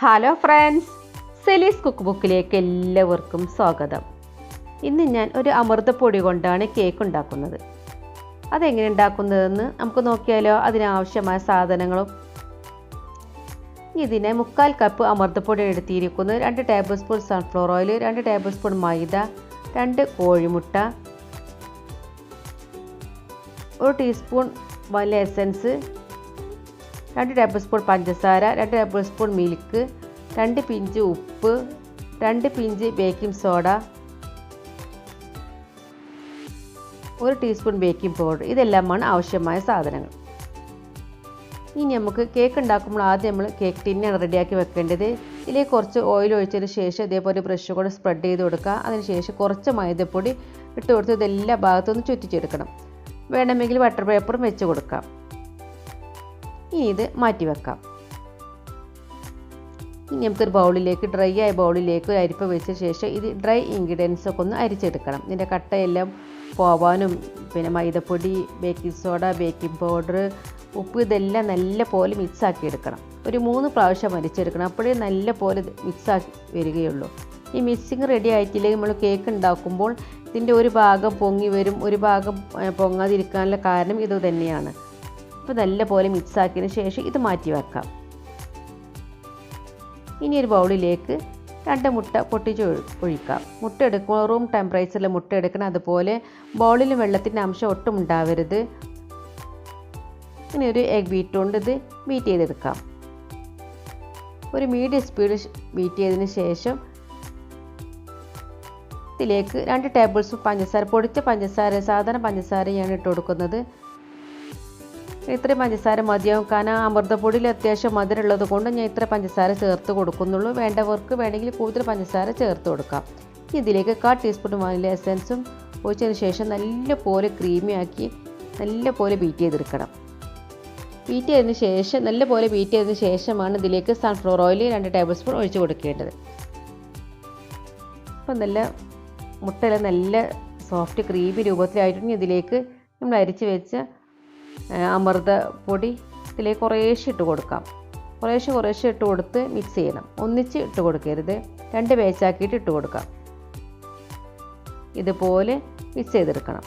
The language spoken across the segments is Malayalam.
ഹലോ ഫ്രണ്ട്സ്, സെലീസ് കുക്ക് ബുക്കിലേക്ക് എല്ലാവർക്കും സ്വാഗതം. ഇന്ന് ഞാൻ ഒരു അമൃതപ്പൊടി കൊണ്ടാണ് കേക്ക് ഉണ്ടാക്കുന്നത്. അതെങ്ങനെ ഉണ്ടാക്കുന്നതെന്ന് നമുക്ക് നോക്കിയാലോ. അതിനാവശ്യമായ സാധനങ്ങളും. ഇതിന് 3/4 കപ്പ് അമൃതപ്പൊടി എടുത്തിരിക്കുന്നത്, 2 table spoon sunflower oil, 2 table spoon maida, 2 കോഴിമുട്ട, 1 teaspoon vanilla essence, 2 table spoon പഞ്ചസാര, 2 ടേബിൾ സ്പൂൺ മിൽക്ക്, 2 പിഞ്ച് ഉപ്പ്, 2 pinch baking soda, 1 teaspoon baking powder. ഇതെല്ലാമാണ് ആവശ്യമായ സാധനങ്ങൾ. ഇനി നമുക്ക് കേക്ക് ഉണ്ടാക്കുമ്പോൾ ആദ്യം നമ്മൾ കേക്ക് ടിന്നാണ് റെഡിയാക്കി വെക്കേണ്ടത്. ഇതിലേക്ക് കുറച്ച് ഓയിൽ ഒഴിച്ചതിന് ശേഷം ഇതേപോലെ ബ്രഷ് കൊണ്ട് സ്പ്രെഡ് ചെയ്ത് കൊടുക്കുക. അതിനുശേഷം കുറച്ച് മൈദപ്പൊടി ഇട്ട് കൊടുത്ത് ഇതെല്ലാ ഭാഗത്തുനിന്ന് ചുറ്റിച്ചെടുക്കണം. വേണമെങ്കിൽ ബട്ടർ പേപ്പറും വെച്ച് കൊടുക്കാം. ഇനി ഇത് മാറ്റി വെക്കാം. ഇനി നമുക്കൊരു ബൗളിലേക്ക്, ഡ്രൈ ആയ ബൗളിലേക്ക് ഒരു അരിപ്പ വെച്ച ശേഷം ഇത് ഡ്രൈ ഇൻഗ്രീഡിയൻസ് ഒക്കെ ഒന്ന് അരിച്ചെടുക്കണം. ഇതിൻ്റെ കട്ടയെല്ലാം പോവാനും, പിന്നെ മൈദപ്പൊടി, ബേക്കിംഗ് സോഡ, ബേക്കിംഗ് പൗഡർ, ഉപ്പ്, ഇതെല്ലാം നല്ല പോലെ മിക്സാക്കി എടുക്കണം. ഒരു 3 പ്രാവശ്യം അരിച്ചെടുക്കണം. അപ്പോഴേ നല്ല പോലെ മിക്സാക്കി വരികയുള്ളൂ. ഈ മിക്സിങ് റെഡി ആയിട്ടില്ലെങ്കിൽ നമ്മൾ കേക്ക് ഉണ്ടാക്കുമ്പോൾ ഇതിൻ്റെ ഒരു ഭാഗം പൊങ്ങി വരും, ഒരു ഭാഗം പൊങ്ങാതിരിക്കാനുള്ള കാരണം ഇത് തന്നെയാണ്. ഇപ്പോൾ നല്ല പോലെ മിക്സാക്കിയതിന് ശേഷം ഇത് മാറ്റി വെക്കാം. ഇനി ഒരു ബൗളിലേക്ക് 2 മുട്ട പൊട്ടിച്ച് ഒഴിക്കാം. മുട്ട എടുക്കുമ്പോൾ റൂം ടെമ്പറേച്ചറിൽ മുട്ട എടുക്കണം. അതുപോലെ ബൗളിൽ വെള്ളത്തിൻ്റെ അംശം ഒട്ടും ഉണ്ടാവരുത്. ഇനി ഒരു എഗ് ബീറ്റ് കൊണ്ട് ഇത് ബീറ്റ് ചെയ്തെടുക്കാം. ഒരു മീഡിയം സ്പീഡിൽ ബീറ്റ് ചെയ്തതിന് ശേഷം ഇതിലേക്ക് 2 ടേബിൾ സ്പൂൺ പഞ്ചസാര, പൊടിച്ച പഞ്ചസാര, സാധാരണ പഞ്ചസാരയാണ് ഇട്ട് കൊടുക്കുന്നത്. ഇത്രയും പഞ്ചസാര മതിയാവും. കാരണം അമൃതപ്പൊടിയിൽ അത്യാവശ്യം മധുരം ഉള്ളത് കൊണ്ട് ഞാൻ ഇത്ര പഞ്ചസാര ചേർത്ത് കൊടുക്കുന്നുള്ളൂ. വേണ്ടവർക്ക് വേണമെങ്കിൽ കൂടുതൽ പഞ്ചസാര ചേർത്ത് കൊടുക്കാം. ഇതിലേക്ക് 1/4 ടീസ്പൂൺ വനില എസൻസും ഒഴിച്ചതിന് ശേഷം നല്ല പോലെ ക്രീമിയാക്കി നല്ല പോലെ ബീറ്റ് ചെയ്തെടുക്കണം. ബീറ്റ് ചെയ്തതിന് ശേഷം നല്ല പോലെ ബീറ്റ് ചെയ്തതിന് ശേഷമാണ് ഇതിലേക്ക് സൺഫ്ലവർ ഓയിൽ 2 ടേബിൾ സ്പൂൺ ഒഴിച്ച് കൊടുക്കേണ്ടത്. അപ്പം നല്ല മുട്ടയെല്ലാം നല്ല സോഫ്റ്റ് ക്രീമി രൂപത്തിലായിട്ടുണ്ടെങ്കിൽ ഇതിലേക്ക് നമ്മൾ അരിച്ച് വെച്ച അമൃതപ്പൊടി ഇതിലേക്ക് കുറേശ്ശെ ഇട്ട് കൊടുക്കാം. കുറേശ്ശെ ഇട്ട് കൊടുത്ത് മിക്സ് ചെയ്യണം. ഒന്നിച്ച് ഇട്ട് കൊടുക്കരുത്, 2 ബാച്ചാക്കിയിട്ട് ഇട്ട് കൊടുക്കാം. ഇതുപോലെ മിക്സ് ചെയ്തെടുക്കണം.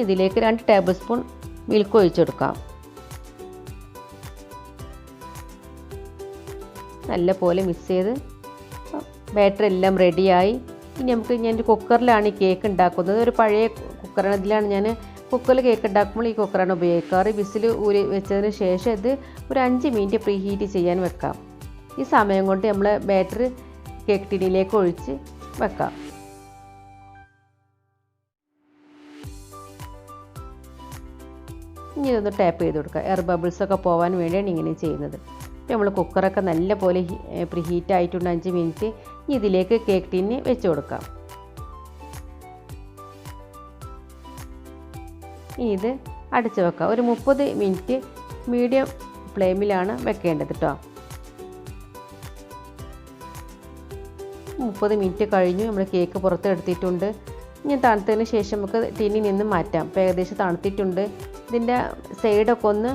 ഇതിലേക്ക് 2 ടേബിൾ സ്പൂൺ മിൽക്ക് ഒഴിച്ചെടുക്കാം. നല്ല പോലെ മിക്സ് ചെയ്ത് ബാറ്റർ എല്ലാം റെഡിയായി. ഇനി ഞാൻ കുക്കറിലാണ് ഈ കേക്ക് ഉണ്ടാക്കുന്നത്. ഒരു പഴയ കുക്കറാണ്. ഇതിലാണ് ഞാൻ കുക്കറിൽ കേക്ക് ഉണ്ടാക്കുമ്പോൾ ഈ കുക്കറാണ് ഉപയോഗിക്കാറ്. വിസിൽ ഊരി വെച്ചതിന് ശേഷം ഇത് ഒരു 5 മിനിറ്റ് പ്രീ ഹീറ്റ് ചെയ്യാൻ വെക്കാം. ഈ സമയം കൊണ്ട് നമ്മൾ ബാറ്റർ കേക്ക് ടിന്നിലേക്ക് ഒഴിച്ച് വെക്കാം. ഇനി ഇതൊന്ന് ടാപ്പ് ചെയ്ത് കൊടുക്കുക. എയർ ബബിൾസൊക്കെ പോകാൻ വേണ്ടിയാണ് ഇങ്ങനെ ചെയ്യുന്നത്. നമ്മൾ കുക്കറൊക്കെ നല്ല പോലെ പ്രീ ഹീറ്റ് ആയിട്ടുണ്ട് 5 മിനിറ്റ്. ഇനി ഇതിലേക്ക് കേക്ക് ടിന്ന് വെച്ച് കൊടുക്കാം. ഇനി ഇത് അടച്ച് വെക്കാം. ഒരു 30 മിനിറ്റ് മീഡിയം ഫ്ലെയിമിലാണ് വെക്കേണ്ടത് കേട്ടോ. 30 മിനിറ്റ് കഴിഞ്ഞു. നമ്മൾ കേക്ക് പുറത്തെടുത്തിട്ടുണ്ട്. ഇനി തണുത്തതിന് ശേഷം നമുക്ക് ടിന്നിൽ നിന്ന് മാറ്റാം. ഇപ്പോൾ ഏകദേശം തണുത്തിട്ടുണ്ട്. ഇതിൻ്റെ സൈഡൊക്കെ ഒന്ന്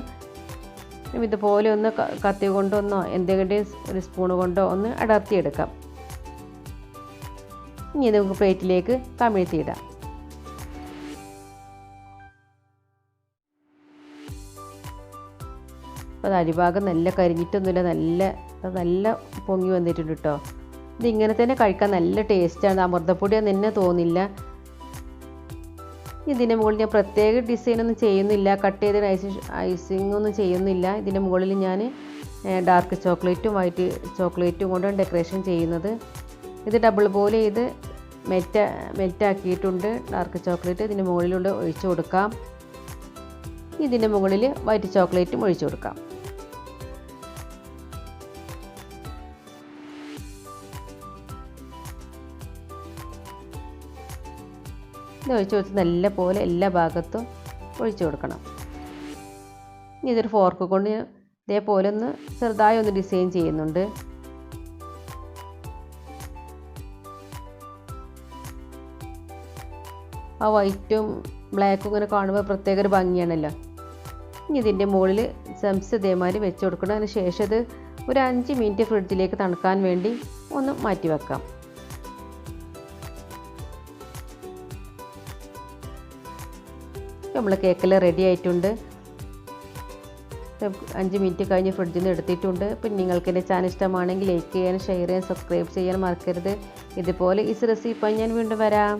ഇതുപോലെ ഒന്ന് കത്തി കൊണ്ടൊന്നോ എന്തെങ്കിലും ഒരു സ്പൂൺ കൊണ്ടോ ഒന്ന് അടർത്തിയെടുക്കാം. ഇനി നമുക്ക് പ്ലേറ്റിലേക്ക് കമിഴ്ത്തിയിടാം. അപ്പോൾ അരിഭാഗം നല്ല കരിഞ്ഞിട്ടൊന്നുമില്ല, നല്ല പൊങ്ങി വന്നിട്ടുണ്ട് കേട്ടോ. ഇതിങ്ങനെ തന്നെ കഴിക്കാൻ നല്ല ടേസ്റ്റാണ്. അമൃതപ്പൊടി തന്നെ തോന്നില്ല. ഇതിൻ്റെ മുകളിൽ ഞാൻ പ്രത്യേക ഡിസൈനൊന്നും ചെയ്യുന്നില്ല, കട്ട് ചെയ്ത് ഐസിങ് ഒന്നും ചെയ്യുന്നില്ല. ഇതിൻ്റെ മുകളിൽ ഞാൻ ഡാർക്ക് ചോക്ലേറ്റും വൈറ്റ് ചോക്ലേറ്റും കൊണ്ടാണ് ഡെക്കറേഷൻ ചെയ്യുന്നത്. ഇത് ഡബിൾ പോലെ ഇത് മെൽറ്റാക്കിയിട്ടുണ്ട്. ഡാർക്ക് ചോക്ലേറ്റ് ഇതിൻ്റെ മുകളിലൂടെ ഒഴിച്ചു കൊടുക്കാം. ഇതിൻ്റെ മുകളിൽ വൈറ്റ് ചോക്ലേറ്റും ഒഴിച്ചു കൊടുക്കാം. ഇത് ഒഴിച്ച് കൊടുത്ത് നല്ല പോലെ എല്ലാ ഭാഗത്തും ഒഴിച്ചു കൊടുക്കണം. ഇനി ഇതൊരു ഫോർക്ക് കൊണ്ട് ഇതേപോലെ ഒന്ന് ചെറുതായി ഒന്ന് ഡിസൈൻ ചെയ്യുന്നുണ്ട്. ആ വൈറ്റും ബ്ലാക്കും ഇങ്ങനെ കാണുമ്പോൾ പ്രത്യേക ഒരു ഭംഗിയാണല്ലോ. ഇനി ഇതിൻ്റെ മുകളിൽ സെംസ് ഇതേമാതിരി വെച്ച് കൊടുക്കണം. അതിന് ശേഷം ഇത് ഒരു 5 മിനിറ്റ് ഫ്രിഡ്ജിലേക്ക് തണുക്കാൻ വേണ്ടി ഒന്ന് മാറ്റി വെക്കാം. നമ്മൾ കേക്കെല്ലാം റെഡി ആയിട്ടുണ്ട്. 5 മിനിറ്റ് കഴിഞ്ഞ് ഫ്രിഡ്ജിൽ നിന്ന് എടുത്തിട്ടുണ്ട്. പിന്നെ നിങ്ങൾക്ക് എൻ്റെ ചാനൽ ഇഷ്ടമാണെങ്കിൽ ലൈക്ക് ചെയ്യാനും ഷെയർ ചെയ്യാനും സബ്സ്ക്രൈബ് ചെയ്യാനും മറക്കരുത്. ഇതുപോലെ ഈ റെസിപ്പി ഞാൻ വീണ്ടും വരാം.